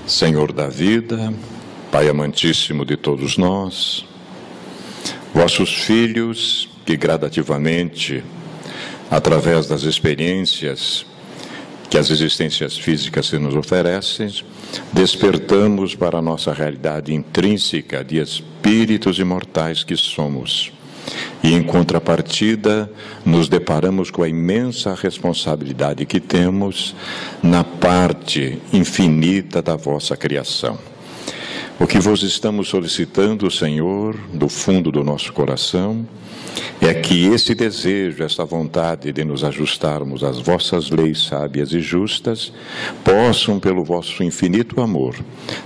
Senhor da vida, Pai amantíssimo de todos nós, vossos filhos que gradativamente, através das experiências que as existências físicas se nos oferecem, despertamos para a nossa realidade intrínseca de espíritos imortais que somos. E, em contrapartida, nos deparamos com a imensa responsabilidade que temos na parte infinita da vossa criação. O que vos estamos solicitando, Senhor, do fundo do nosso coração, é que esse desejo, essa vontade de nos ajustarmos às vossas leis sábias e justas, possam, pelo vosso infinito amor,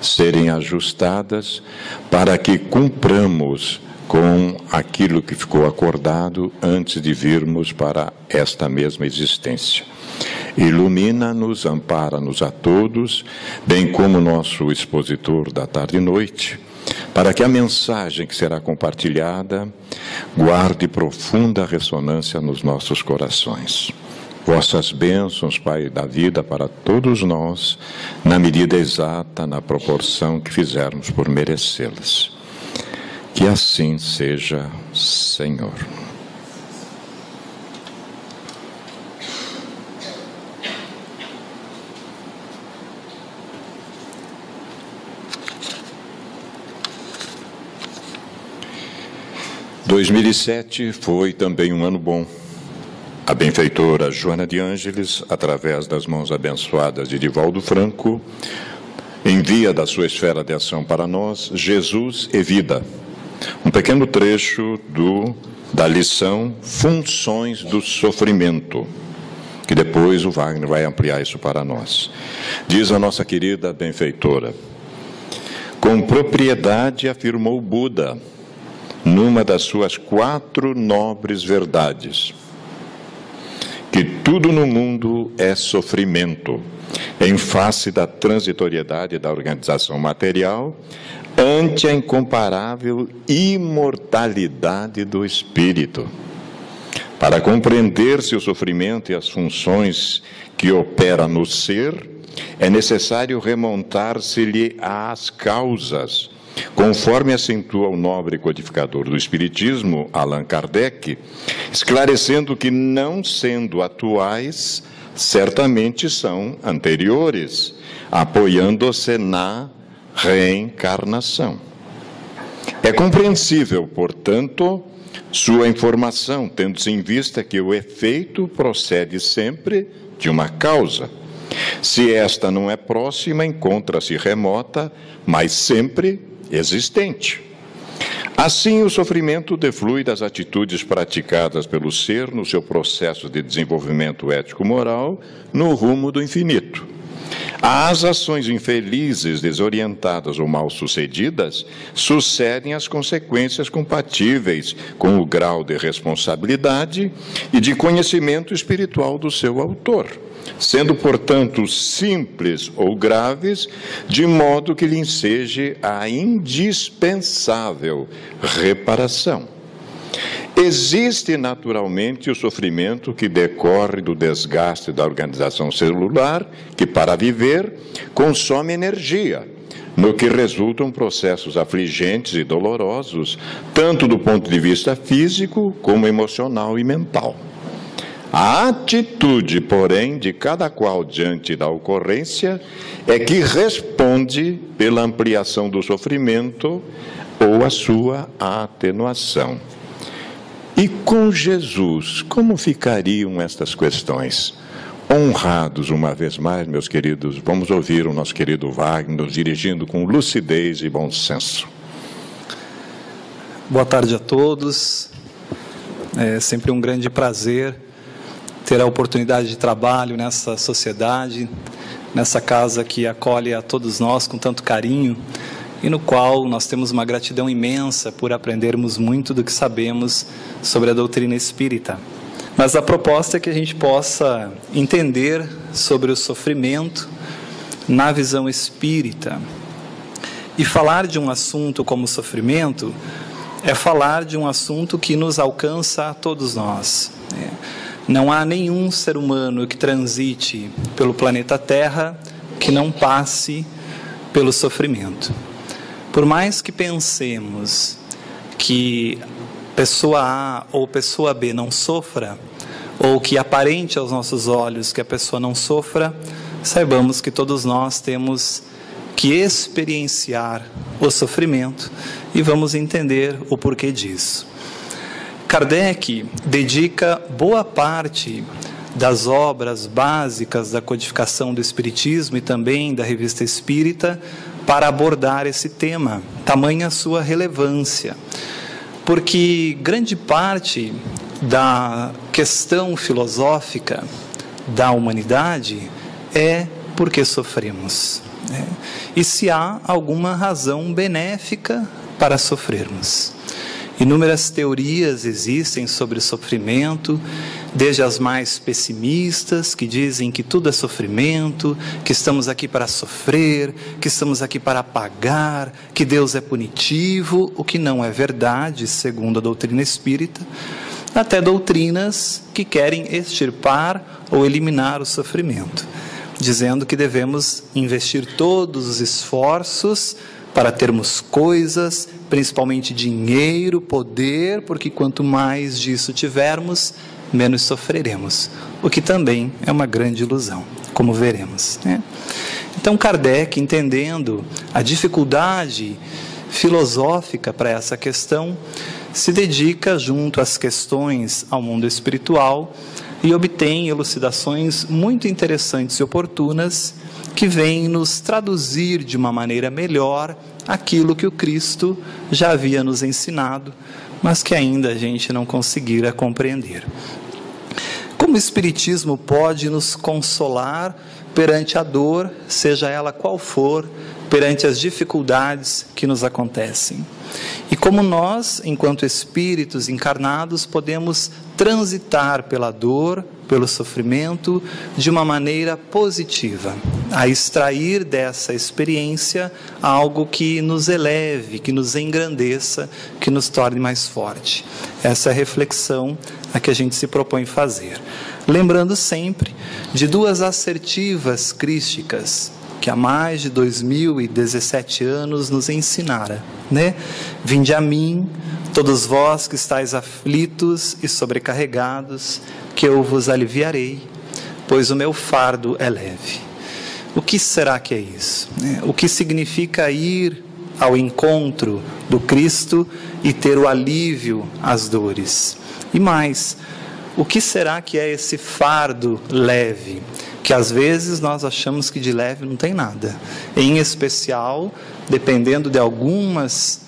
serem ajustadas para que cumpramos com aquilo que ficou acordado antes de virmos para esta mesma existência. Ilumina-nos, ampara-nos a todos, bem como nosso expositor da tarde e noite, para que a mensagem que será compartilhada guarde profunda ressonância nos nossos corações. Vossas bênçãos, Pai da vida, para todos nós, na medida exata, na proporção que fizermos por merecê-las. Que assim seja, Senhor. Em 2007 foi também um ano bom. A benfeitora Joana de Ângeles, através das mãos abençoadas de Divaldo Franco, envia da sua esfera de ação para nós, Jesus e Vida. Um pequeno trecho da lição Funções do Sofrimento, que depois o Wagner vai ampliar isso para nós. Diz a nossa querida benfeitora: com propriedade afirmou Buda, numa das suas 4 nobres verdades, que tudo no mundo é sofrimento, em face da transitoriedade da organização material, ante a incomparável imortalidade do espírito. Para compreender-se o sofrimento e as funções que opera no ser, é necessário remontar-se-lhe às causas, conforme acentua o nobre codificador do Espiritismo, Allan Kardec, esclarecendo que, não sendo atuais, certamente são anteriores, apoiando-se na reencarnação. É compreensível, portanto, sua informação, tendo-se em vista que o efeito procede sempre de uma causa. Se esta não é próxima, encontra-se remota, mas sempre existente. Assim, o sofrimento deflui das atitudes praticadas pelo ser no seu processo de desenvolvimento ético-moral no rumo do infinito. Às ações infelizes, desorientadas ou mal-sucedidas, sucedem as consequências compatíveis com o grau de responsabilidade e de conhecimento espiritual do seu autor, sendo, portanto, simples ou graves, de modo que lhe enseje a indispensável reparação. Existe, naturalmente, o sofrimento que decorre do desgaste da organização celular, que, para viver, consome energia, no que resultam processos afligentes e dolorosos, tanto do ponto de vista físico, como emocional e mental. A atitude, porém, de cada qual diante da ocorrência é que responde pela ampliação do sofrimento ou a sua atenuação. E com Jesus, como ficariam estas questões? Honrados uma vez mais, meus queridos, vamos ouvir o nosso querido Wagner nos dirigindo com lucidez e bom senso. Boa tarde a todos. É sempre um grande prazer ter a oportunidade de trabalho nessa sociedade, nessa casa que acolhe a todos nós com tanto carinho e no qual nós temos uma gratidão imensa por aprendermos muito do que sabemos sobre a doutrina espírita. Mas a proposta é que a gente possa entender sobre o sofrimento na visão espírita. E falar de um assunto como sofrimento é falar de um assunto que nos alcança a todos nós. Não há nenhum ser humano que transite pelo planeta Terra que não passe pelo sofrimento. Por mais que pensemos que pessoa A ou pessoa B não sofra, ou que aparente aos nossos olhos que a pessoa não sofra, saibamos que todos nós temos que experienciar o sofrimento e vamos entender o porquê disso. Kardec dedica boa parte das obras básicas da codificação do Espiritismo e também da Revista Espírita para abordar esse tema, tamanha sua relevância, porque grande parte da questão filosófica da humanidade é porque sofremos, né? E se há alguma razão benéfica para sofrermos. Inúmeras teorias existem sobre o sofrimento, desde as mais pessimistas, que dizem que tudo é sofrimento, que estamos aqui para sofrer, que estamos aqui para pagar, que Deus é punitivo, o que não é verdade, segundo a doutrina espírita, até doutrinas que querem extirpar ou eliminar o sofrimento, dizendo que devemos investir todos os esforços para termos coisas, principalmente dinheiro, poder, porque quanto mais disso tivermos, menos sofreremos, o que também é uma grande ilusão, como veremos, né? Então Kardec, entendendo a dificuldade filosófica para essa questão, se dedica junto às questões ao mundo espiritual e obtém elucidações muito interessantes e oportunas que vêm nos traduzir de uma maneira melhor aquilo que o Cristo já havia nos ensinado, mas que ainda a gente não conseguira compreender. Como o Espiritismo pode nos consolar perante a dor, seja ela qual for, perante as dificuldades que nos acontecem? E como nós, enquanto espíritos encarnados, podemos transitar pela dor, pelo sofrimento, de uma maneira positiva, a extrair dessa experiência algo que nos eleve, que nos engrandeça, que nos torne mais forte. Essa é a reflexão a que a gente se propõe fazer. Lembrando sempre de duas assertivas crísticas que há mais de 2017 anos nos ensinara, né? Vinde a mim, todos vós que estáis aflitos e sobrecarregados, que eu vos aliviarei, pois o meu fardo é leve. O que será que é isso? O que significa ir ao encontro do Cristo e ter o alívio às dores? E mais, o que será que é esse fardo leve? Que às vezes nós achamos que de leve não tem nada. Em especial, dependendo de algumas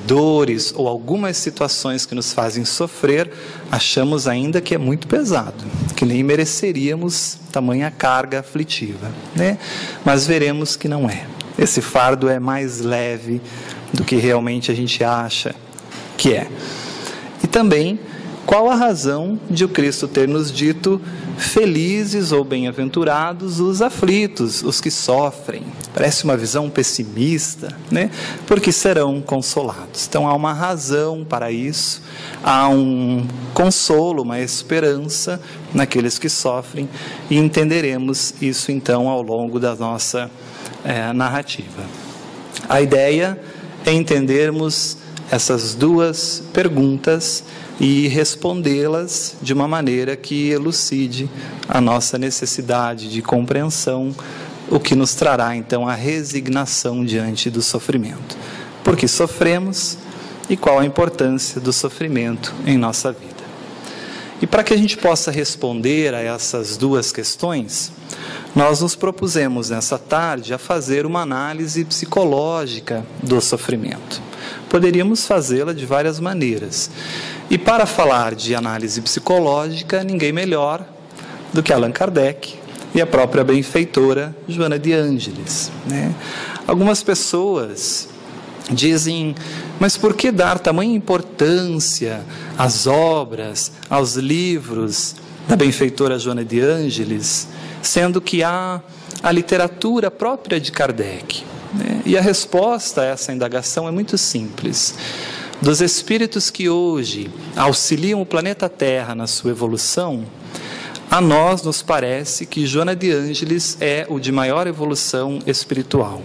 dores ou algumas situações que nos fazem sofrer, achamos ainda que é muito pesado, que nem mereceríamos tamanha carga aflitiva, né? Mas veremos que não é. Esse fardo é mais leve do que realmente a gente acha que é. E também, qual a razão de o Cristo ter nos dito: felizes ou bem-aventurados os aflitos, os que sofrem? Parece uma visão pessimista, né? Porque serão consolados. Então há uma razão para isso, há um consolo, uma esperança naqueles que sofrem, e entenderemos isso então ao longo da nossa narrativa. A ideia é entendermos essas duas perguntas e respondê-las de uma maneira que elucide a nossa necessidade de compreensão, o que nos trará então a resignação diante do sofrimento. Por que sofremos e qual a importância do sofrimento em nossa vida? E para que a gente possa responder a essas duas questões, nós nos propusemos nessa tarde a fazer uma análise psicológica do sofrimento. Poderíamos fazê-la de várias maneiras. E para falar de análise psicológica, ninguém melhor do que Allan Kardec e a própria benfeitora Joana de Ângeles, né? Algumas pessoas dizem: mas por que dar tamanha importância às obras, aos livros da benfeitora Joana de Ângeles, sendo que há a literatura própria de Kardec? E a resposta a essa indagação é muito simples. Dos espíritos que hoje auxiliam o planeta Terra na sua evolução, a nós nos parece que Joana de Ângeles é o de maior evolução espiritual.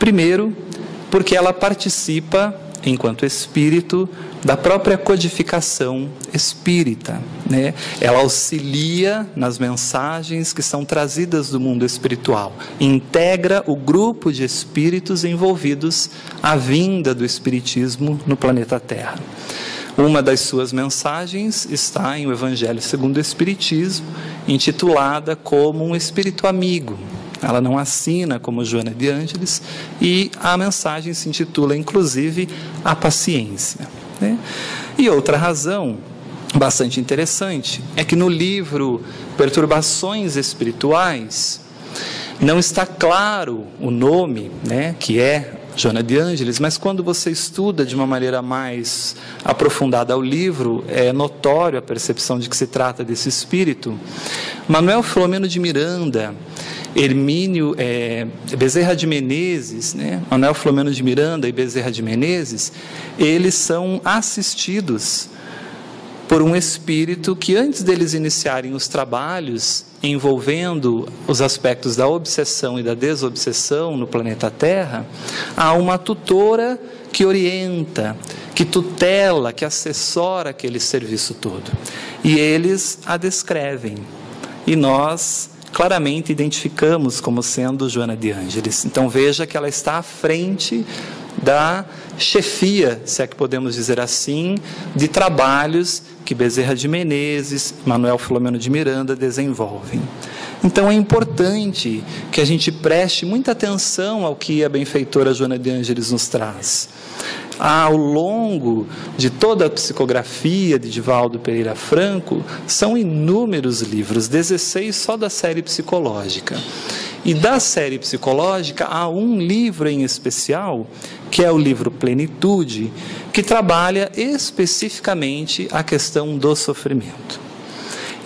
Primeiro, porque ela participa, enquanto espírito, da própria codificação espírita, né? Ela auxilia nas mensagens que são trazidas do mundo espiritual, integra o grupo de espíritos envolvidos à vinda do espiritismo no planeta Terra. Uma das suas mensagens está em O Evangelho segundo o Espiritismo, intitulada como um espírito amigo. Ela não assina como Joana de Ângeles, e a mensagem se intitula, inclusive, A Paciência, né? E outra razão bastante interessante é que no livro Perturbações Espirituais não está claro o nome, né, que é Joana de Ângeles, mas quando você estuda de uma maneira mais aprofundada o livro, é notório a percepção de que se trata desse espírito. Manuel Filomeno de Miranda, Hermínio Bezerra de Menezes, né? Manuel Filomeno de Miranda e Bezerra de Menezes, eles são assistidos por um espírito que, antes deles iniciarem os trabalhos envolvendo os aspectos da obsessão e da desobsessão no planeta Terra, há uma tutora que orienta, que tutela, que assessora aquele serviço todo. E eles a descrevem. E nós claramente identificamos como sendo Joana de Ângeles. Então veja que ela está à frente da chefia, se é que podemos dizer assim, de trabalhos que Bezerra de Menezes, Manuel Filomeno de Miranda desenvolvem. Então é importante que a gente preste muita atenção ao que a benfeitora Joana de Ângeles nos traz. Ao longo de toda a psicografia de Divaldo Pereira Franco, são inúmeros livros, 16 só da série psicológica. E da série psicológica há um livro em especial, que é o livro Plenitude, que trabalha especificamente a questão do sofrimento.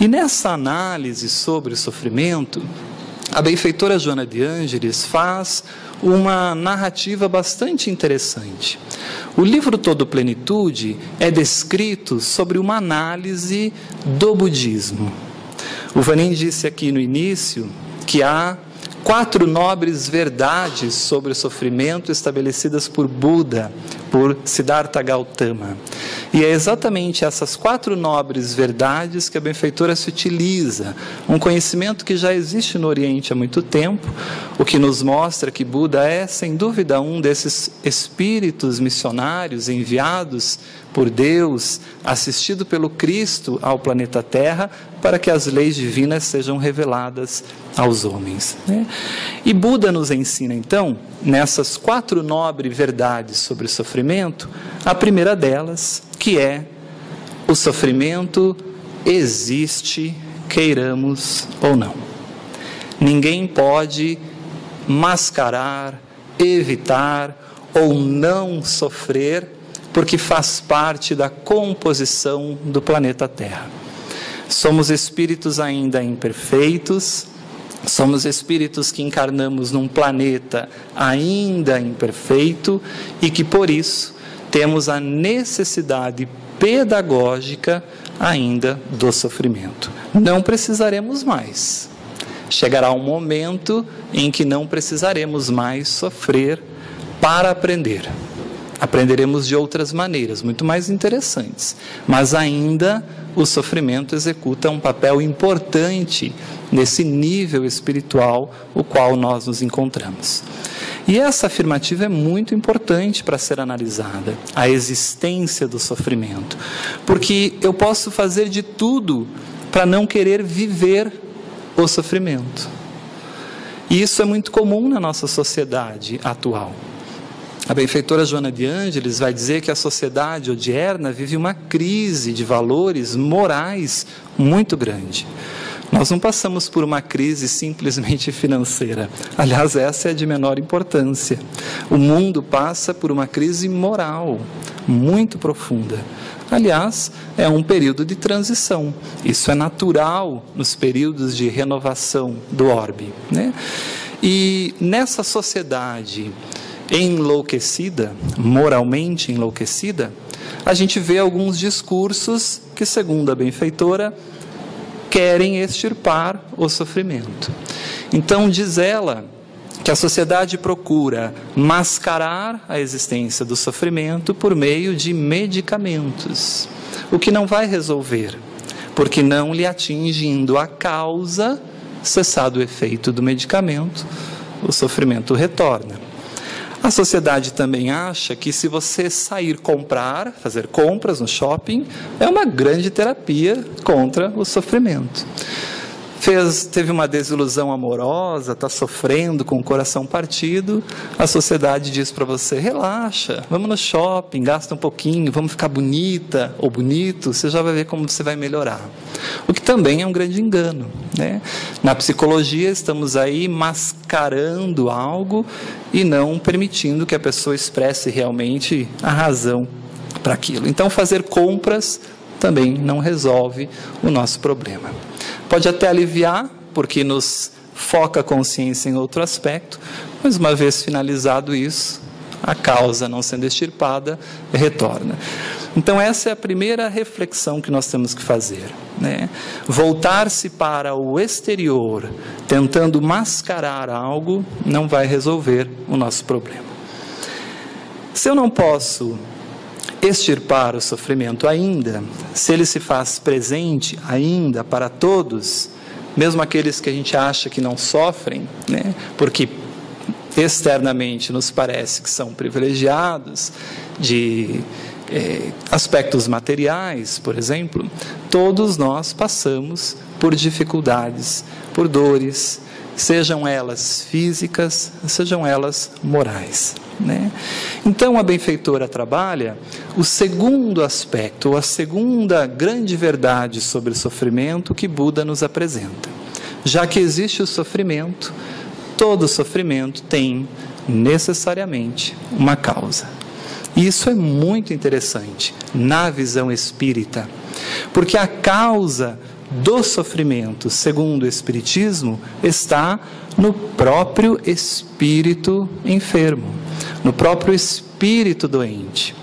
E nessa análise sobre o sofrimento, a benfeitora Joana de Ângeles faz uma narrativa bastante interessante. O livro todo Plenitude é descrito sobre uma análise do budismo. O Vanin disse aqui no início que há 4 nobres verdades sobre o sofrimento estabelecidas por Buda, por Siddhartha Gautama. E é exatamente essas 4 nobres verdades que a benfeitora se utiliza, um conhecimento que já existe no Oriente há muito tempo, o que nos mostra que Buda é, sem dúvida, um desses espíritos missionários enviados por Deus, assistido pelo Cristo ao planeta Terra, para que as leis divinas sejam reveladas aos homens, né? E Buda nos ensina, então, nessas 4 nobres verdades sobre o sofrimento, a primeira delas, que é: o sofrimento existe, queiramos ou não. Ninguém pode mascarar, evitar ou não sofrer, porque faz parte da composição do planeta Terra. Somos espíritos ainda imperfeitos, somos espíritos que encarnamos num planeta ainda imperfeito e que, por isso, temos a necessidade pedagógica ainda do sofrimento. Não precisaremos mais. Chegará um momento em que não precisaremos mais sofrer para aprender. Aprenderemos de outras maneiras, muito mais interessantes, mas ainda o sofrimento executa um papel importante nesse nível espiritual o qual nós nos encontramos. E essa afirmativa é muito importante para ser analisada, a existência do sofrimento, porque eu posso fazer de tudo para não querer viver o sofrimento. E isso é muito comum na nossa sociedade atual. A benfeitora Joana de Ângeles vai dizer que a sociedade odierna vive uma crise de valores morais muito grande. Nós não passamos por uma crise simplesmente financeira. Aliás, essa é de menor importância. O mundo passa por uma crise moral muito profunda. Aliás, é um período de transição. Isso é natural nos períodos de renovação do orbe, né? E nessa sociedade enlouquecida, moralmente enlouquecida, a gente vê alguns discursos que, segundo a benfeitora, querem extirpar o sofrimento. Então diz ela que a sociedade procura mascarar a existência do sofrimento por meio de medicamentos, o que não vai resolver, porque não lhe atingindo a causa, cessado o efeito do medicamento, o sofrimento retorna. A sociedade também acha que se você sair comprar, fazer compras no shopping, é uma grande terapia contra o sofrimento. Teve uma desilusão amorosa, está sofrendo com o coração partido, a sociedade diz para você, relaxa, vamos no shopping, gasta um pouquinho, vamos ficar bonita ou bonito, você já vai ver como você vai melhorar. O que também é um grande engano, né? Na psicologia estamos aí mascarando algo e não permitindo que a pessoa expresse realmente a razão para aquilo. Então fazer compras também não resolve o nosso problema. Pode até aliviar, porque nos foca a consciência em outro aspecto, mas uma vez finalizado isso, a causa não sendo extirpada, retorna. Então essa é a primeira reflexão que nós temos que fazer, né? Voltar-se para o exterior, tentando mascarar algo, não vai resolver o nosso problema. Se eu não posso extirpar o sofrimento ainda, se ele se faz presente ainda para todos, mesmo aqueles que a gente acha que não sofrem, né, porque externamente nos parece que são privilegiados de aspectos materiais, por exemplo, todos nós passamos por dificuldades, por dores, sejam elas físicas, sejam elas morais, né? Então a benfeitora trabalha o segundo aspecto, ou a segunda grande verdade sobre o sofrimento que Buda nos apresenta. Já que existe o sofrimento, todo sofrimento tem necessariamente uma causa. E isso é muito interessante na visão espírita, porque a causa do sofrimento, segundo o Espiritismo, está no próprio espírito enfermo, no próprio espírito doente.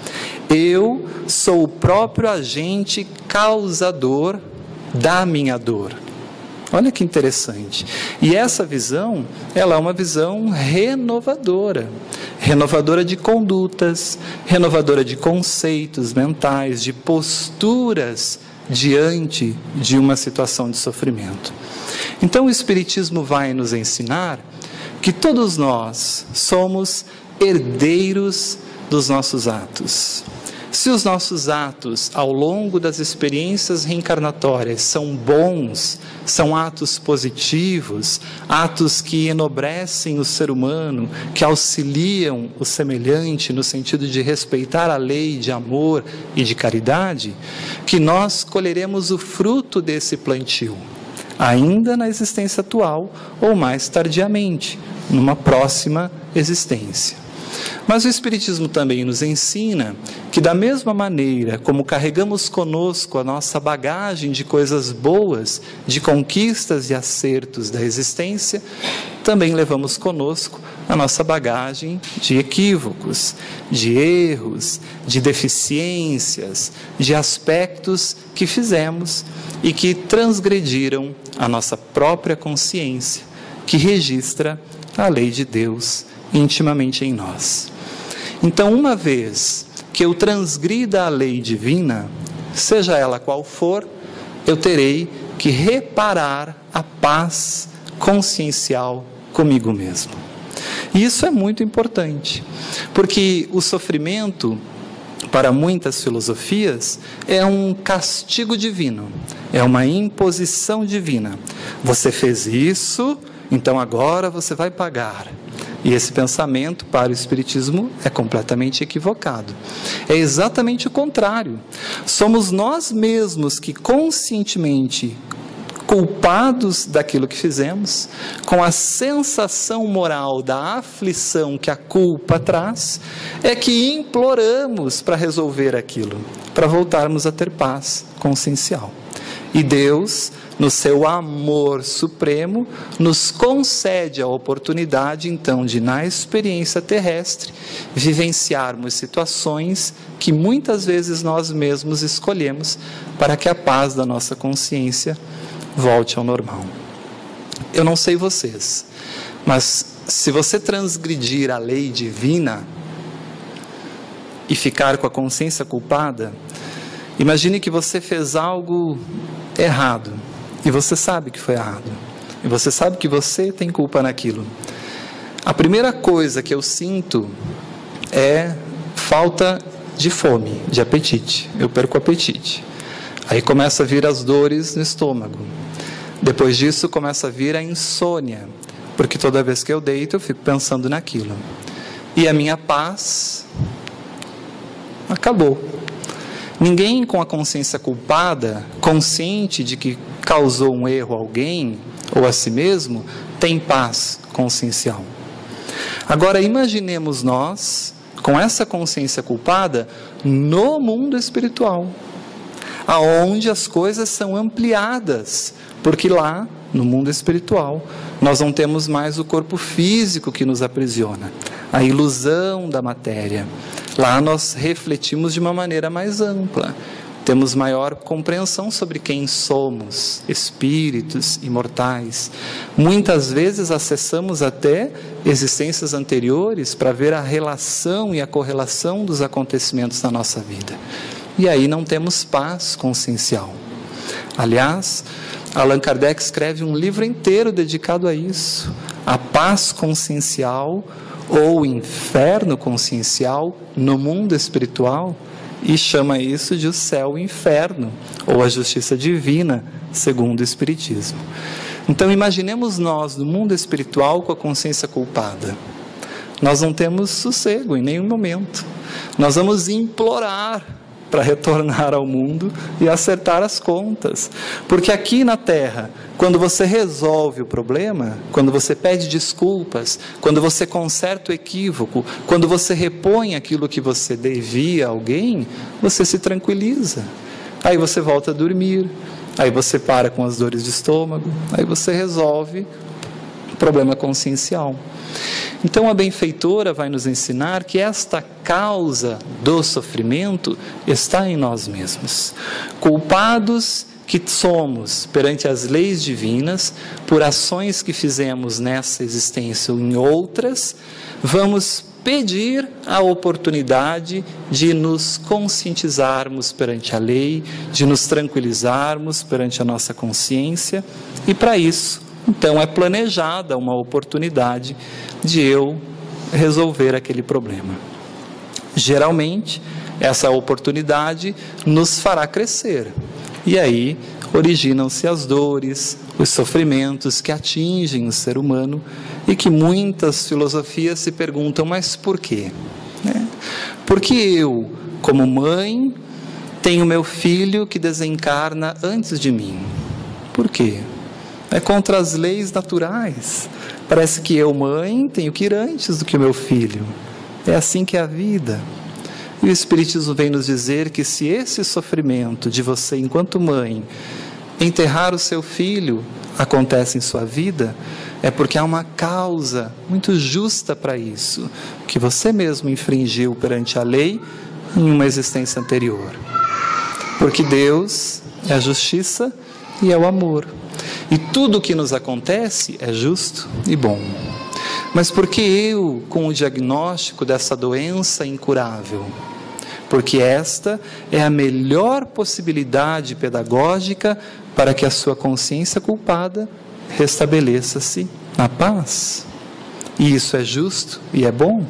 Eu sou o próprio agente causador da minha dor. Olha que interessante. E essa visão, ela é uma visão renovadora. Renovadora de condutas, renovadora de conceitos mentais, de posturas diante de uma situação de sofrimento. Então o Espiritismo vai nos ensinar que todos nós somos herdeiros dos nossos atos. Se os nossos atos ao longo das experiências reencarnatórias são bons, são atos positivos, atos que enobrecem o ser humano, que auxiliam o semelhante no sentido de respeitar a lei de amor e de caridade, que nós colheremos o fruto desse plantio, ainda na existência atual ou mais tardiamente, numa próxima existência. Mas o Espiritismo também nos ensina que, da mesma maneira como carregamos conosco a nossa bagagem de coisas boas, de conquistas e acertos da existência, também levamos conosco a nossa bagagem de equívocos, de erros, de deficiências, de aspectos que fizemos e que transgrediram a nossa própria consciência, que registra a lei de Deus intimamente em nós. Então, uma vez que eu transgrida a lei divina, seja ela qual for, eu terei que reparar a paz consciencial comigo mesmo. E isso é muito importante, porque o sofrimento, para muitas filosofias, é um castigo divino, é uma imposição divina. Você fez isso, então agora você vai pagar. E esse pensamento, para o Espiritismo, é completamente equivocado. É exatamente o contrário. Somos nós mesmos que conscientemente, culpados daquilo que fizemos, com a sensação moral da aflição que a culpa traz, é que imploramos para resolver aquilo, para voltarmos a ter paz consciencial. E Deus, no seu amor supremo, nos concede a oportunidade, então, de, na experiência terrestre, vivenciarmos situações que muitas vezes nós mesmos escolhemos para que a paz da nossa consciência volte ao normal. Eu não sei vocês, Mas se você transgredir a lei divina e ficar com a consciência culpada, imagine que você fez algo errado, e você sabe que foi errado, e você sabe que você tem culpa naquilo. A primeira coisa que eu sinto é falta de fome, de apetite. Eu perco o apetite. Aí começa a vir as dores no estômago. Depois disso começa a vir a insônia, porque toda vez que eu deito eu fico pensando naquilo. E a minha paz acabou. Ninguém com a consciência culpada, consciente de que causou um erro a alguém ou a si mesmo, tem paz consciencial. Agora imaginemos nós, com essa consciência culpada, no mundo espiritual, aonde as coisas são ampliadas, porque lá, no mundo espiritual, nós não temos mais o corpo físico que nos aprisiona, a ilusão da matéria. Lá nós refletimos de uma maneira mais ampla, temos maior compreensão sobre quem somos, espíritos imortais. Muitas vezes acessamos até existências anteriores para ver a relação e a correlação dos acontecimentos na nossa vida. E aí não temos paz consciencial. Aliás, Allan Kardec escreve um livro inteiro dedicado a isso, a paz consciencial ou inferno consciencial no mundo espiritual, e chama isso de o céu e o inferno, ou a justiça divina, segundo o Espiritismo. Então imaginemos nós no mundo espiritual com a consciência culpada. Nós não temos sossego em nenhum momento. Nós vamos implorar para retornar ao mundo e acertar as contas. Porque aqui na Terra, quando você resolve o problema, quando você pede desculpas, quando você conserta o equívoco, quando você repõe aquilo que você devia a alguém, você se tranquiliza. Aí você volta a dormir, aí você para com as dores de estômago, aí você resolve o problema consciencial. Então a benfeitora vai nos ensinar que esta causa do sofrimento está em nós mesmos. Culpados que somos perante as leis divinas, por ações que fizemos nessa existência ou em outras, vamos pedir a oportunidade de nos conscientizarmos perante a lei, de nos tranquilizarmos perante a nossa consciência, e para isso, então, é planejada uma oportunidade de eu resolver aquele problema. Geralmente, essa oportunidade nos fará crescer. E aí, originam-se as dores, os sofrimentos que atingem o ser humano e que muitas filosofias se perguntam, mas por quê? Porque eu, como mãe, tenho meu filho que desencarna antes de mim. Por quê? É contra as leis naturais. Parece que eu, mãe, tenho que ir antes do que o meu filho. É assim que é a vida. E o Espiritismo vem nos dizer que se esse sofrimento de você, enquanto mãe, enterrar o seu filho, acontece em sua vida, é porque há uma causa muito justa para isso, que você mesmo infringiu perante a lei em uma existência anterior. Porque Deus é a justiça e é o amor. E tudo o que nos acontece é justo e bom. Mas por que eu, com o diagnóstico dessa doença incurável? Porque esta é a melhor possibilidade pedagógica para que a sua consciência culpada restabeleça-se na paz. E isso é justo e é bom,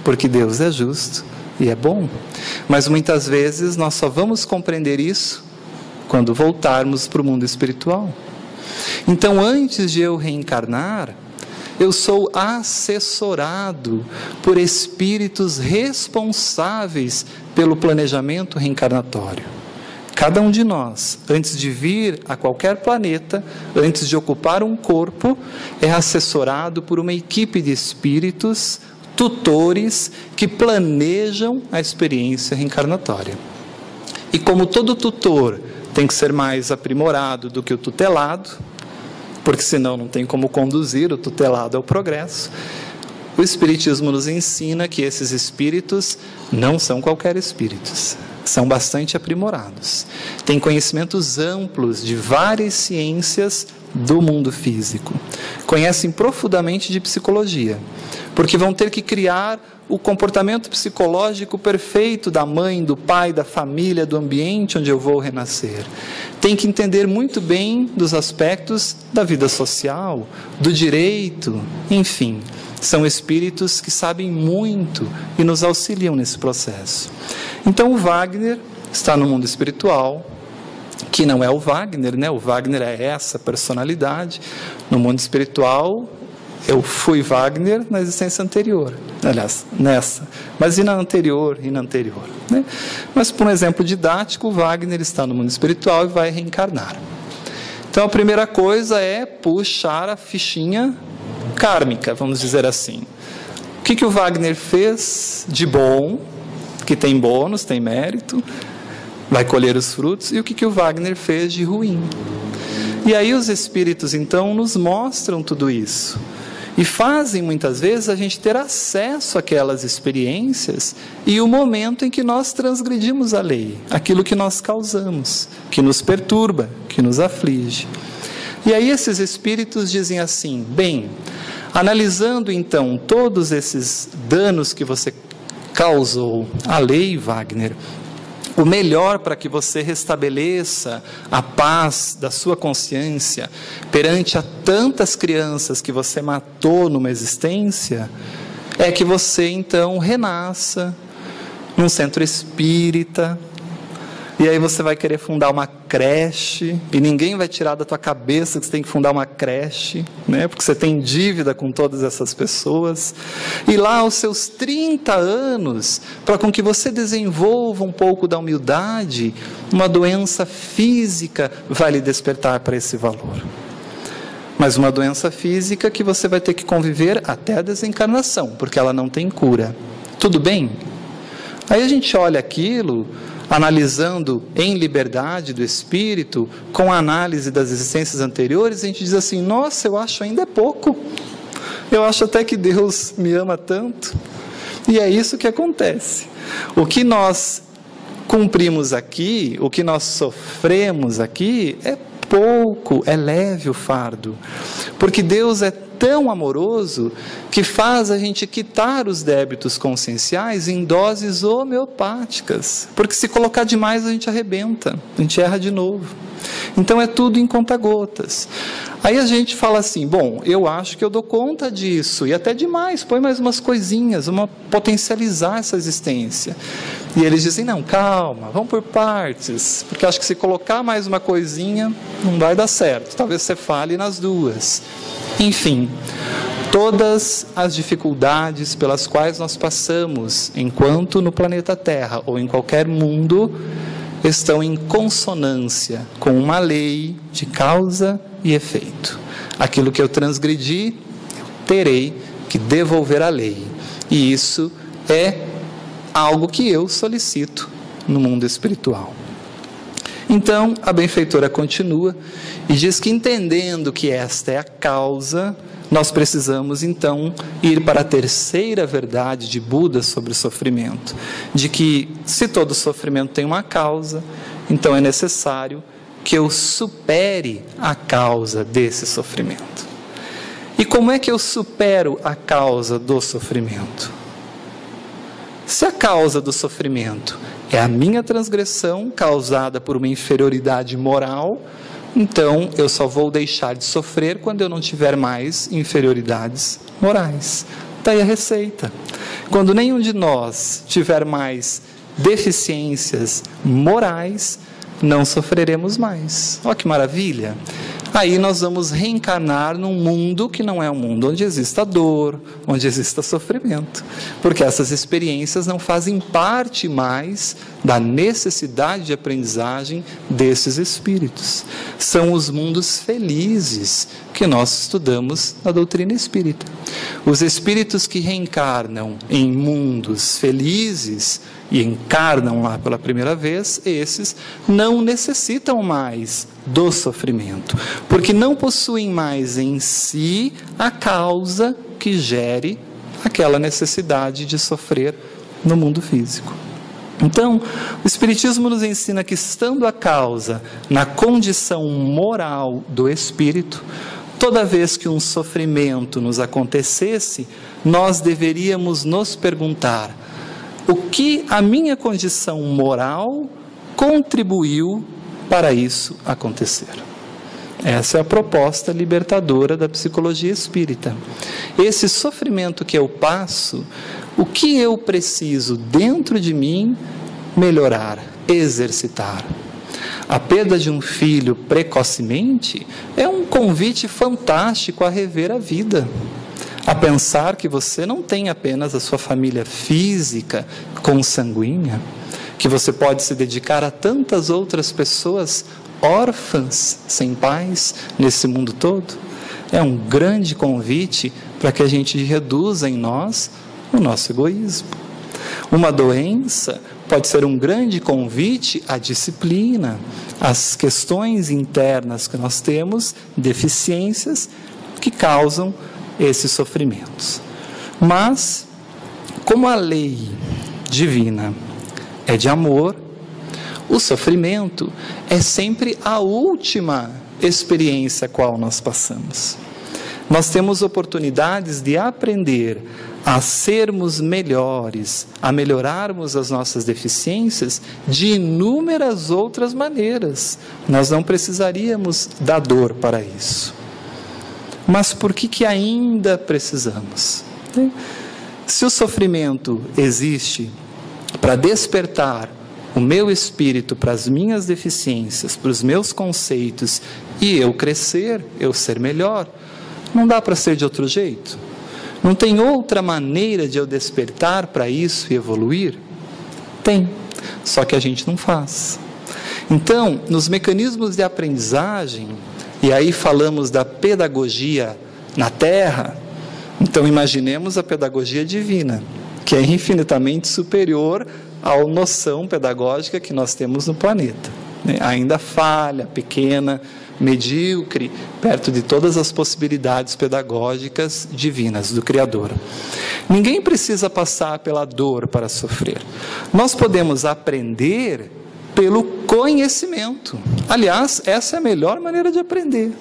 porque Deus é justo e é bom. Mas muitas vezes nós só vamos compreender isso quando voltarmos para o mundo espiritual. Então, antes de eu reencarnar, eu sou assessorado por espíritos responsáveis pelo planejamento reencarnatório. Cada um de nós, antes de vir a qualquer planeta, antes de ocupar um corpo, é assessorado por uma equipe de espíritos, tutores, que planejam a experiência reencarnatória. E como todo tutor tem que ser mais aprimorado do que o tutelado, porque senão não tem como conduzir o tutelado ao progresso, o Espiritismo nos ensina que esses espíritos não são qualquer espíritos, são bastante aprimorados, têm conhecimentos amplos de várias ciências do mundo físico. Conhecem profundamente de psicologia, porque vão ter que criar o comportamento psicológico perfeito da mãe, do pai, da família, do ambiente onde eu vou renascer. Tem que entender muito bem dos aspectos da vida social, do direito, enfim. São espíritos que sabem muito e nos auxiliam nesse processo. Então o Wagner está no mundo espiritual, que não é o Wagner, né? O Wagner é essa personalidade. No mundo espiritual, eu fui Wagner na existência anterior, aliás, nessa, mas e na anterior, né? Mas por um exemplo didático, o Wagner está no mundo espiritual e vai reencarnar. Então a primeira coisa é puxar a fichinha kármica, vamos dizer assim. O que o Wagner fez de bom, que tem bônus, tem mérito, vai colher os frutos, e o que o Wagner fez de ruim. E aí os espíritos então nos mostram tudo isso. E fazem muitas vezes a gente ter acesso àquelas experiências e o momento em que nós transgredimos a lei, aquilo que nós causamos, que nos perturba, que nos aflige. E aí esses espíritos dizem assim: bem, analisando então todos esses danos que você causou à lei, Wagner, o melhor para que você restabeleça a paz da sua consciência perante a tantas crianças que você matou numa existência, é que você então renasça num centro espírita, e aí você vai querer fundar uma creche, e ninguém vai tirar da tua cabeça que você tem que fundar uma creche, né? Porque você tem dívida com todas essas pessoas, e lá aos seus 30 anos, para com que você desenvolva um pouco da humildade, uma doença física vai lhe despertar para esse valor. Mas uma doença física que você vai ter que conviver até a desencarnação, porque ela não tem cura. Tudo bem? Aí a gente olha aquilo, analisando em liberdade do espírito, com a análise das existências anteriores, a gente diz assim: nossa, eu acho ainda é pouco, eu acho até que Deus me ama tanto. E é isso que acontece. O que nós cumprimos aqui, o que nós sofremos aqui, é pouco, é leve o fardo, porque Deus é tão amoroso que faz a gente quitar os débitos conscienciais em doses homeopáticas, porque se colocar demais a gente arrebenta, a gente erra de novo. Então é tudo em conta-gotas. Aí a gente fala assim: bom, eu acho que eu dou conta disso, e até demais, põe mais umas coisinhas, vamos potencializar essa existência. E eles dizem: não, calma, vamos por partes, porque acho que se colocar mais uma coisinha não vai dar certo, talvez você fale nas duas. Enfim, todas as dificuldades pelas quais nós passamos enquanto no planeta Terra ou em qualquer mundo estão em consonância com uma lei de causa e efeito. Aquilo que eu transgredi, eu terei que devolver a lei. E isso é algo que eu solicito no mundo espiritual. Então, a benfeitora continua e diz que, entendendo que esta é a causa, nós precisamos então ir para a terceira verdade de Buda sobre o sofrimento, de que se todo sofrimento tem uma causa, então é necessário que eu supere a causa desse sofrimento. E como é que eu supero a causa do sofrimento? Se a causa do sofrimento é a minha transgressão causada por uma inferioridade moral, então eu só vou deixar de sofrer quando eu não tiver mais inferioridades morais. Daí a receita. Quando nenhum de nós tiver mais deficiências morais, não sofreremos mais. Olha que maravilha! Aí nós vamos reencarnar num mundo que não é um mundo onde exista dor, onde exista sofrimento, porque essas experiências não fazem parte mais da necessidade de aprendizagem desses espíritos. São os mundos felizes que nós estudamos na doutrina espírita. Os espíritos que reencarnam em mundos felizes e encarnam lá pela primeira vez, esses não necessitam mais do sofrimento, porque não possuem mais em si a causa que gere aquela necessidade de sofrer no mundo físico. Então, o Espiritismo nos ensina que, estando a causa na condição moral do espírito, toda vez que um sofrimento nos acontecesse, nós deveríamos nos perguntar: o que a minha condição moral contribuiu para isso acontecer? Essa é a proposta libertadora da psicologia espírita. Esse sofrimento que eu passo, o que eu preciso dentro de mim melhorar, exercitar? A perda de um filho precocemente é um convite fantástico a rever a vida, a pensar que você não tem apenas a sua família física consanguínea, que você pode se dedicar a tantas outras pessoas órfãs, sem pais, nesse mundo todo. É um grande convite para que a gente reduza em nós o nosso egoísmo. Uma doença pode ser um grande convite à disciplina, às questões internas que nós temos, deficiências que causam esses sofrimentos. Mas, como a lei divina é de amor, o sofrimento é sempre a última experiência a qual nós passamos. Nós temos oportunidades de aprender a sermos melhores, a melhorarmos as nossas deficiências de inúmeras outras maneiras. Nós não precisaríamos da dor para isso. Mas por que ainda precisamos? Se o sofrimento existe para despertar o meu espírito para as minhas deficiências, para os meus conceitos, e eu crescer, eu ser melhor, não dá para ser de outro jeito? Não tem outra maneira de eu despertar para isso e evoluir? Tem, só que a gente não faz. Então, nos mecanismos de aprendizagem, e aí falamos da pedagogia na Terra, então imaginemos a pedagogia divina, que é infinitamente superior à noção pedagógica que nós temos no planeta. Ainda falha, pequena, medíocre, perto de todas as possibilidades pedagógicas divinas do Criador. Ninguém precisa passar pela dor para sofrer. Nós podemos aprender pelo conhecimento. Aliás, essa é a melhor maneira de aprender.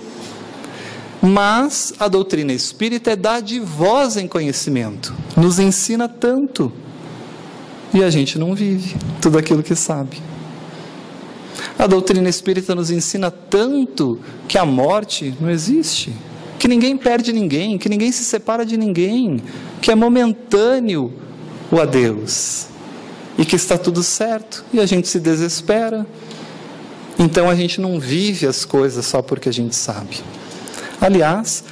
Mas a doutrina espírita é dadivosa em conhecimento, nos ensina tanto, e a gente não vive tudo aquilo que sabe. A doutrina espírita nos ensina tanto que a morte não existe, que ninguém perde ninguém, que ninguém se separa de ninguém, que é momentâneo o adeus, e que está tudo certo, e a gente se desespera. Então a gente não vive as coisas só porque a gente sabe. Aliás,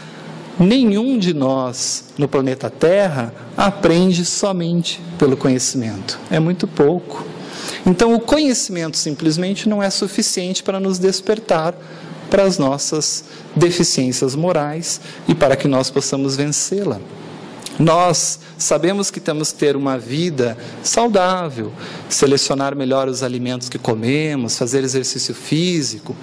nenhum de nós no planeta Terra aprende somente pelo conhecimento. É muito pouco. Então, o conhecimento simplesmente não é suficiente para nos despertar para as nossas deficiências morais e para que nós possamos vencê-la. Nós sabemos que temos que ter uma vida saudável, selecionar melhor os alimentos que comemos, fazer exercício físico,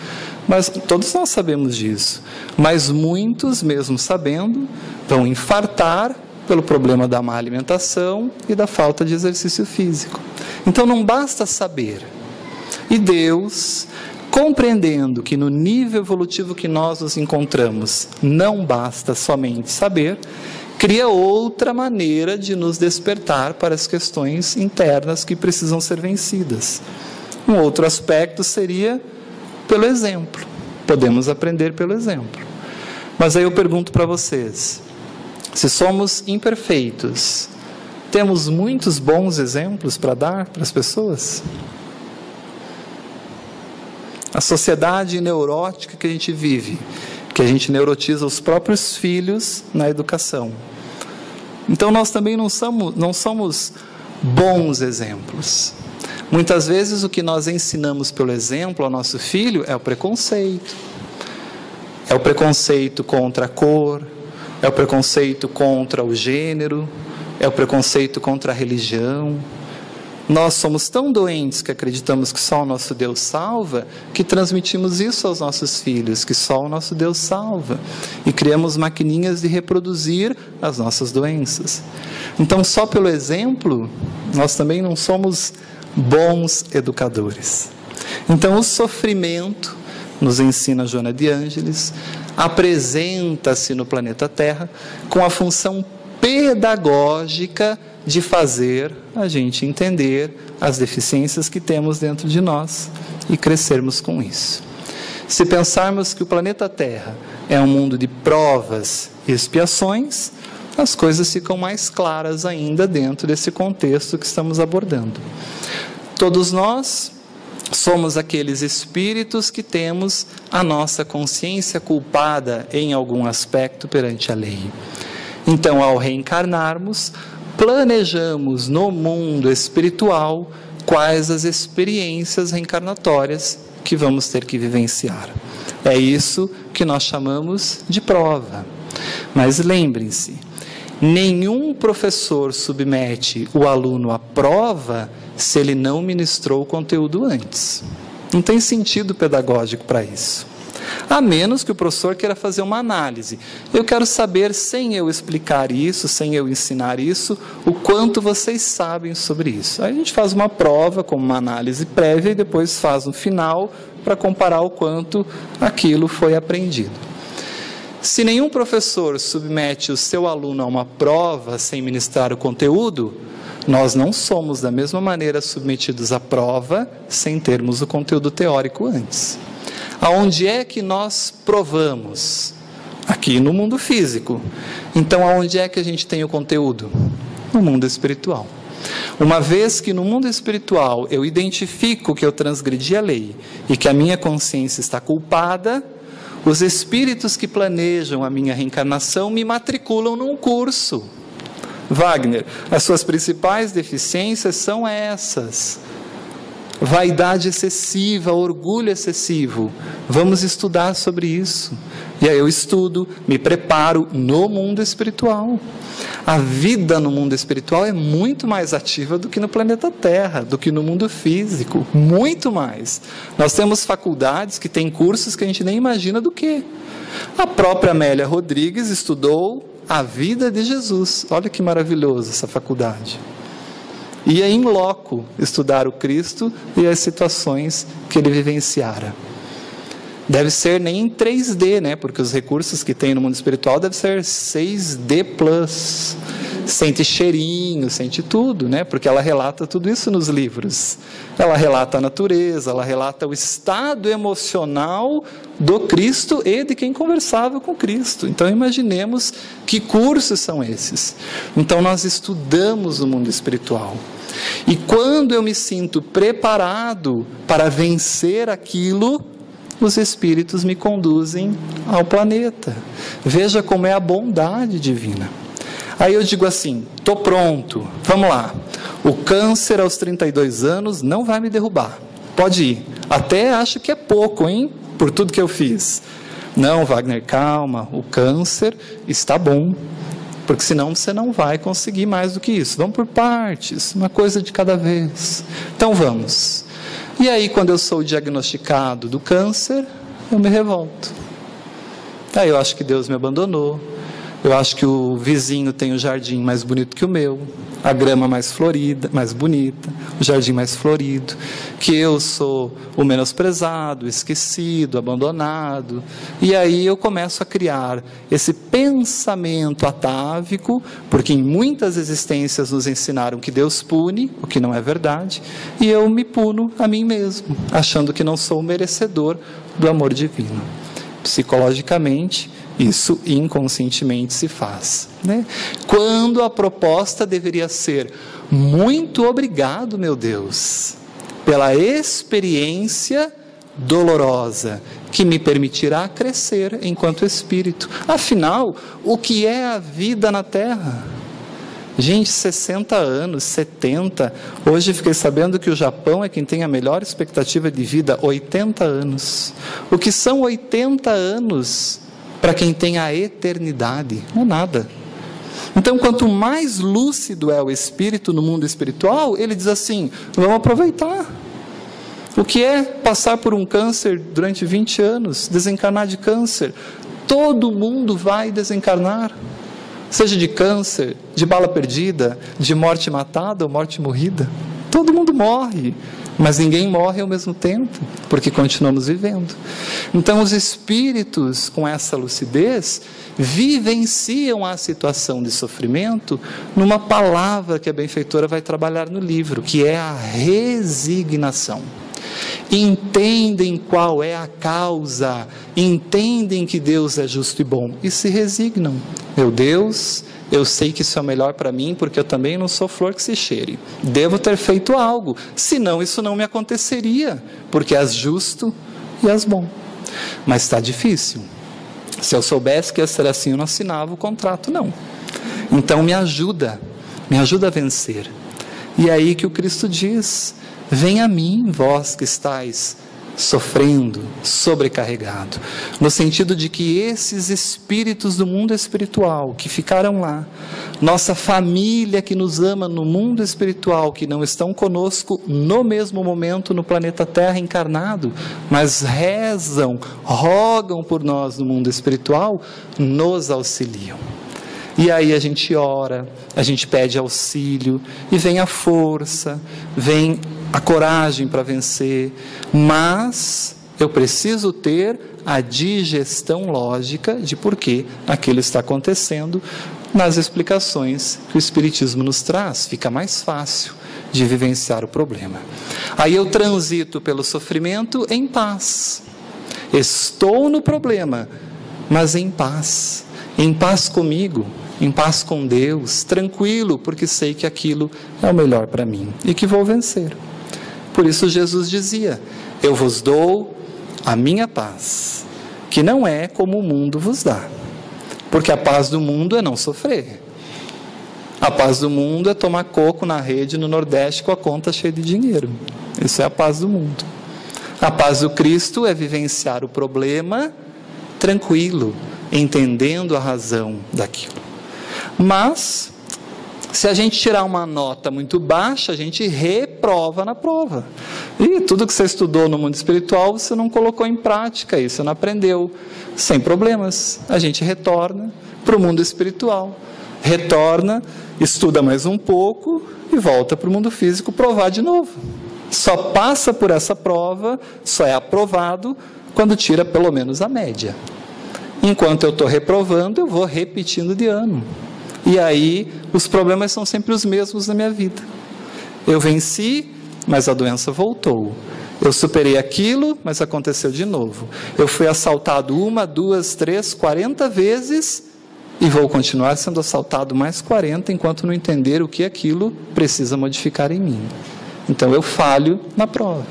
mas todos nós sabemos disso. Mas muitos, mesmo sabendo, vão infartar pelo problema da má alimentação e da falta de exercício físico. Então não basta saber. E Deus, compreendendo que no nível evolutivo que nós nos encontramos, não basta somente saber, cria outra maneira de nos despertar para as questões internas que precisam ser vencidas. Um outro aspecto seria pelo exemplo. Podemos aprender pelo exemplo. Mas aí eu pergunto para vocês, se somos imperfeitos, temos muitos bons exemplos para dar para as pessoas? A sociedade neurótica que a gente vive, que a gente neurotiza os próprios filhos na educação. Então nós também não somos bons exemplos. Muitas vezes o que nós ensinamos pelo exemplo ao nosso filho é o preconceito. É o preconceito contra a cor, é o preconceito contra o gênero, é o preconceito contra a religião. Nós somos tão doentes que acreditamos que só o nosso Deus salva, que transmitimos isso aos nossos filhos, que só o nosso Deus salva. E criamos maquininhas de reproduzir as nossas doenças. Então, só pelo exemplo, nós também não somos bons educadores. Então, o sofrimento, nos ensina Joana de Ângeles, apresenta-se no planeta Terra com a função pedagógica de fazer a gente entender as deficiências que temos dentro de nós e crescermos com isso. Se pensarmos que o planeta Terra é um mundo de provas e expiações, as coisas ficam mais claras ainda dentro desse contexto que estamos abordando. Todos nós somos aqueles espíritos que temos a nossa consciência culpada em algum aspecto perante a lei. Então, ao reencarnarmos, planejamos no mundo espiritual quais as experiências reencarnatórias que vamos ter que vivenciar. É isso que nós chamamos de prova. Mas lembrem-se, nenhum professor submete o aluno à prova se ele não ministrou o conteúdo antes. Não tem sentido pedagógico para isso. A menos que o professor queira fazer uma análise. Eu quero saber, sem eu explicar isso, sem eu ensinar isso, o quanto vocês sabem sobre isso. Aí a gente faz uma prova, como uma análise prévia, e depois faz um final para comparar o quanto aquilo foi aprendido. Se nenhum professor submete o seu aluno a uma prova sem ministrar o conteúdo, nós não somos da mesma maneira submetidos à prova sem termos o conteúdo teórico antes. Aonde é que nós provamos? Aqui no mundo físico. Então, aonde é que a gente tem o conteúdo? No mundo espiritual. Uma vez que no mundo espiritual eu identifico que eu transgredi a lei e que a minha consciência está culpada, os espíritos que planejam a minha reencarnação me matriculam num curso. Wagner, as suas principais deficiências são essas: vaidade excessiva, orgulho excessivo. Vamos estudar sobre isso. E aí eu estudo, me preparo no mundo espiritual. A vida no mundo espiritual é muito mais ativa do que no planeta Terra, do que no mundo físico, muito mais. Nós temos faculdades que têm cursos que a gente nem imagina do que. A própria Amélia Rodrigues estudou a vida de Jesus. Olha que maravilhoso essa faculdade. Ia em loco estudar o Cristo e as situações que ele vivenciara. Deve ser nem em 3D, né? Porque os recursos que tem no mundo espiritual devem ser 6D+. Sente cheirinho, sente tudo, né? Porque ela relata tudo isso nos livros. Ela relata a natureza, ela relata o estado emocional do Cristo e de quem conversava com Cristo. Então imaginemos que cursos são esses. Então nós estudamos o mundo espiritual. E quando eu me sinto preparado para vencer aquilo, os espíritos me conduzem ao planeta. Veja como é a bondade divina. Aí eu digo assim, estou pronto, vamos lá. O câncer aos 32 anos não vai me derrubar. Pode ir. Até acho que é pouco, hein? Por tudo que eu fiz. Não, Wagner, calma. O câncer está bom. Porque senão você não vai conseguir mais do que isso. Vamos por partes, uma coisa de cada vez. Então vamos. E aí, quando eu sou diagnosticado do câncer, eu me revolto. Aí eu acho que Deus me abandonou. Eu acho que o vizinho tem o jardim mais bonito que o meu, a grama mais florida, mais bonita, o jardim mais florido, que eu sou o menosprezado, esquecido, abandonado. E aí eu começo a criar esse pensamento atávico, porque em muitas existências nos ensinaram que Deus pune, o que não é verdade, e eu me puno a mim mesmo, achando que não sou merecedor do amor divino. Psicologicamente, isso inconscientemente se faz, né? Quando a proposta deveria ser: muito obrigado, meu Deus, pela experiência dolorosa que me permitirá crescer enquanto espírito. Afinal, o que é a vida na Terra? Gente, 60 anos, 70. Hoje fiquei sabendo que o Japão é quem tem a melhor expectativa de vida, 80 anos. O que são 80 anos para quem tem a eternidade? Não é nada. Então, quanto mais lúcido é o espírito no mundo espiritual, ele diz assim: vamos aproveitar. O que é passar por um câncer durante 20 anos, desencarnar de câncer? Todo mundo vai desencarnar. Seja de câncer, de bala perdida, de morte matada ou morte morrida. Todo mundo morre, mas ninguém morre ao mesmo tempo, porque continuamos vivendo. Então os espíritos, com essa lucidez, vivenciam a situação de sofrimento numa palavra que a benfeitora vai trabalhar no livro, que é a resignação. Entendem qual é a causa, entendem que Deus é justo e bom e se resignam. Meu Deus, eu sei que isso é o melhor para mim, porque eu também não sou flor que se cheire. Devo ter feito algo, senão isso não me aconteceria, porque és justo e és bom. Mas está difícil. Se eu soubesse que ia ser assim, eu não assinava o contrato, não. Então me ajuda a vencer. E é aí que o Cristo diz: vem a mim, vós que estáis sofrendo, sobrecarregado, no sentido de que esses espíritos do mundo espiritual que ficaram lá, nossa família que nos ama no mundo espiritual, que não estão conosco no mesmo momento no planeta Terra encarnado, mas rezam, rogam por nós no mundo espiritual, nos auxiliam. E aí a gente ora, a gente pede auxílio, e vem a força, vem a coragem para vencer, mas eu preciso ter a digestão lógica de por que aquilo está acontecendo nas explicações que o Espiritismo nos traz. Fica mais fácil de vivenciar o problema. Aí eu transito pelo sofrimento em paz. Estou no problema, mas em paz comigo, em paz com Deus, tranquilo, porque sei que aquilo é o melhor para mim e que vou vencer. Por isso Jesus dizia: eu vos dou a minha paz, que não é como o mundo vos dá. Porque a paz do mundo é não sofrer. A paz do mundo é tomar coco na rede no Nordeste com a conta cheia de dinheiro. Isso é a paz do mundo. A paz do Cristo é vivenciar o problema tranquilo, entendendo a razão daquilo. Mas, se a gente tirar uma nota muito baixa, a gente reprova na prova. E tudo que você estudou no mundo espiritual, você não colocou em prática, isso você não aprendeu. Sem problemas, a gente retorna para o mundo espiritual. Retorna, estuda mais um pouco e volta para o mundo físico provar de novo. Só passa por essa prova, só é aprovado quando tira pelo menos a média. Enquanto eu estou reprovando, eu vou repetindo de ano. E aí, os problemas são sempre os mesmos na minha vida. Eu venci, mas a doença voltou. Eu superei aquilo, mas aconteceu de novo. Eu fui assaltado 1, 2, 3, 40 vezes e vou continuar sendo assaltado mais 40 enquanto não entender o que aquilo precisa modificar em mim. Então eu falho na prova.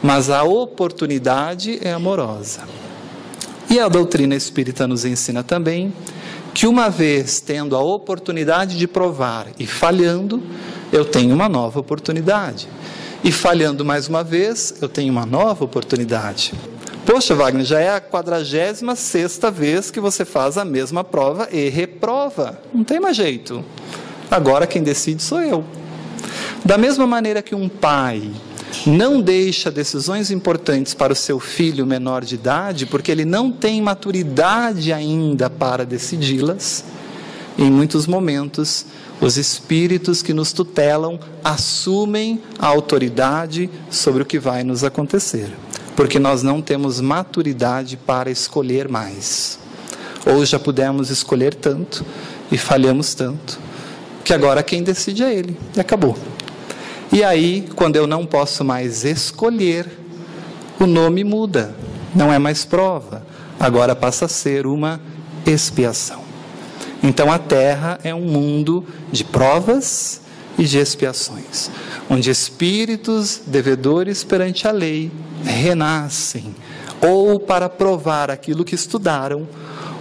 Mas a oportunidade é amorosa. E a doutrina espírita nos ensina também que uma vez tendo a oportunidade de provar e falhando, eu tenho uma nova oportunidade. E falhando mais uma vez, eu tenho uma nova oportunidade. Poxa, Wagner, já é a 46ª vez que você faz a mesma prova e reprova. Não tem mais jeito. Agora quem decide sou eu. Da mesma maneira que um pai não deixa decisões importantes para o seu filho menor de idade, porque ele não tem maturidade ainda para decidi-las, em muitos momentos, os espíritos que nos tutelam assumem a autoridade sobre o que vai nos acontecer, porque nós não temos maturidade para escolher mais. Ou já pudemos escolher tanto e falhamos tanto, que agora quem decide é ele, e acabou. E aí, quando eu não posso mais escolher, o nome muda, não é mais prova, agora passa a ser uma expiação. Então a Terra é um mundo de provas e de expiações, onde espíritos devedores perante a lei renascem, ou para provar aquilo que estudaram,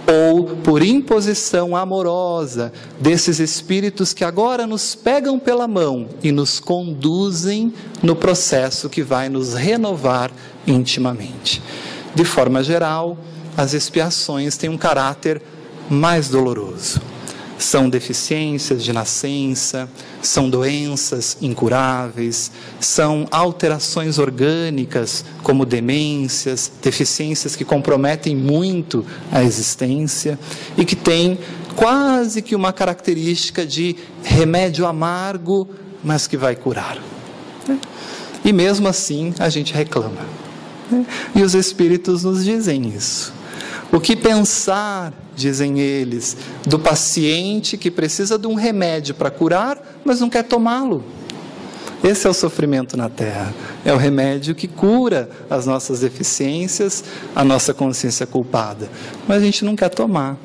ou por imposição amorosa desses espíritos que agora nos pegam pela mão e nos conduzem no processo que vai nos renovar intimamente. De forma geral, as expiações têm um caráter mais doloroso. São deficiências de nascença, são doenças incuráveis, são alterações orgânicas, como demências, deficiências que comprometem muito a existência e que têm quase que uma característica de remédio amargo, mas que vai curar. E mesmo assim a gente reclama. E os Espíritos nos dizem isso. O que pensar, dizem eles, do paciente que precisa de um remédio para curar, mas não quer tomá-lo? Esse é o sofrimento na Terra. É o remédio que cura as nossas deficiências, a nossa consciência culpada. Mas a gente não quer tomar.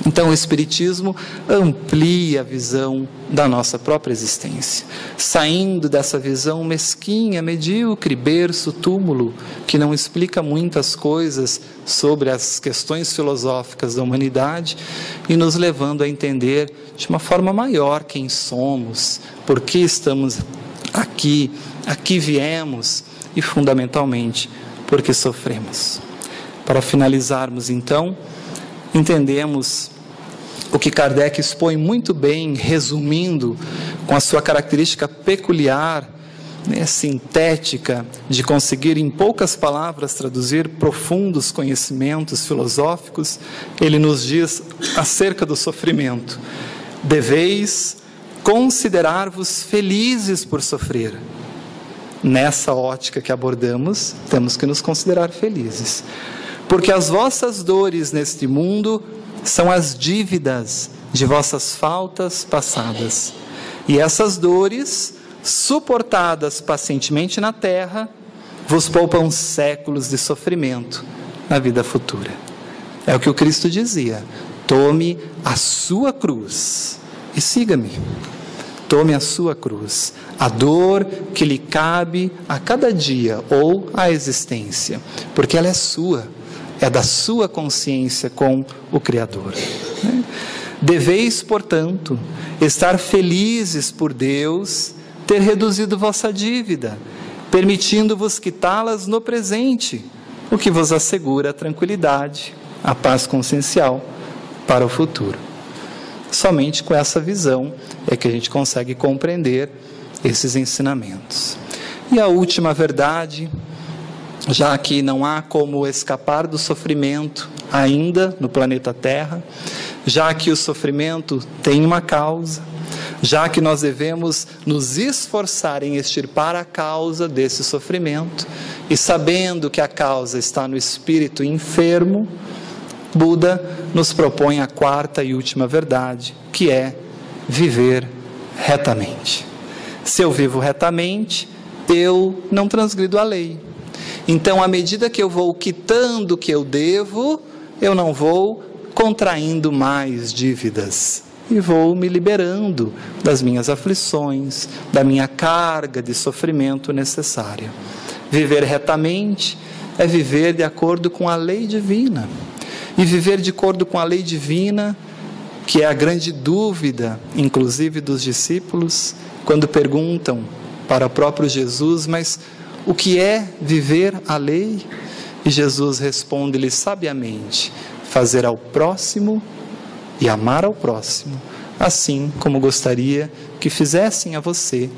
Então o Espiritismo amplia a visão da nossa própria existência, saindo dessa visão mesquinha, medíocre, berço, túmulo, que não explica muitas coisas sobre as questões filosóficas da humanidade, e nos levando a entender de uma forma maior quem somos, por que estamos aqui viemos e, fundamentalmente, por que sofremos. Para finalizarmos, então, entendemos o que Kardec expõe muito bem, resumindo, com a sua característica peculiar, sintética, de conseguir em poucas palavras traduzir profundos conhecimentos filosóficos. Ele nos diz acerca do sofrimento: deveis considerar-vos felizes por sofrer. Nessa ótica que abordamos, temos que nos considerar felizes, porque as vossas dores neste mundo são as dívidas de vossas faltas passadas, e essas dores, suportadas pacientemente na terra, vos poupam séculos de sofrimento na vida futura. É o que o Cristo dizia: tome a sua cruz e siga-me. Tome a sua cruz, a dor que lhe cabe a cada dia ou a existência, porque ela é sua, é da sua consciência com o Criador. Deveis, portanto, estar felizes por Deus ter reduzido vossa dívida, permitindo-vos quitá-las no presente, o que vos assegura a tranquilidade, a paz consciencial para o futuro. Somente com essa visão é que a gente consegue compreender esses ensinamentos. E a última verdade, já que não há como escapar do sofrimento ainda no planeta Terra, já que o sofrimento tem uma causa, já que nós devemos nos esforçar em extirpar a causa desse sofrimento, e sabendo que a causa está no espírito enfermo, Buda nos propõe a quarta e última verdade, que é viver retamente. Se eu vivo retamente, eu não transgrido a lei. Então, à medida que eu vou quitando o que eu devo, eu não vou contraindo mais dívidas e vou me liberando das minhas aflições, da minha carga de sofrimento necessária. Viver retamente é viver de acordo com a lei divina. E viver de acordo com a lei divina, que é a grande dúvida, inclusive dos discípulos, quando perguntam para o próprio Jesus: mas o que é viver a lei? E Jesus responde-lhes sabiamente: fazer ao próximo e amar ao próximo, assim como gostaria que fizessem a você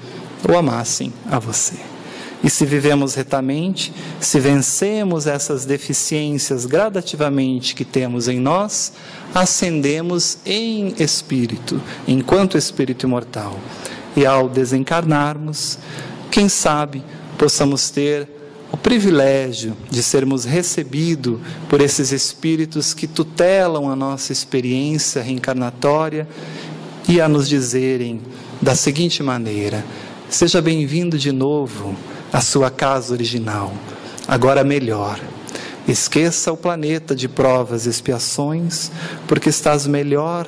ou amassem a você. E se vivemos retamente, se vencemos essas deficiências gradativamente que temos em nós, ascendemos em espírito, enquanto espírito imortal. E ao desencarnarmos, quem sabe possamos ter o privilégio de sermos recebidos por esses espíritos que tutelam a nossa experiência reencarnatória e a nos dizerem da seguinte maneira: seja bem-vindo de novo à sua casa original, agora melhor. Esqueça o planeta de provas e expiações, porque estás melhor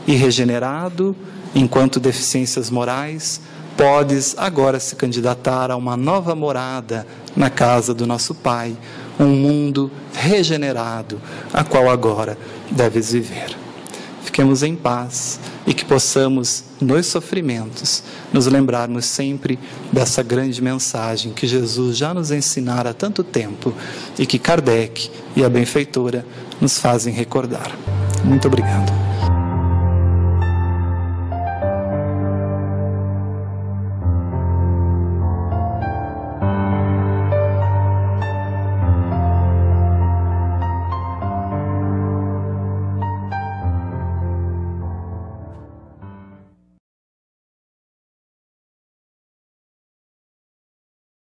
e regenerado, enquanto deficiências morais, podes agora se candidatar a uma nova morada na casa do nosso Pai, um mundo regenerado, a qual agora deves viver. Fiquemos em paz e que possamos, nos sofrimentos, nos lembrarmos sempre dessa grande mensagem que Jesus já nos ensinara há tanto tempo e que Kardec e a benfeitora nos fazem recordar. Muito obrigado.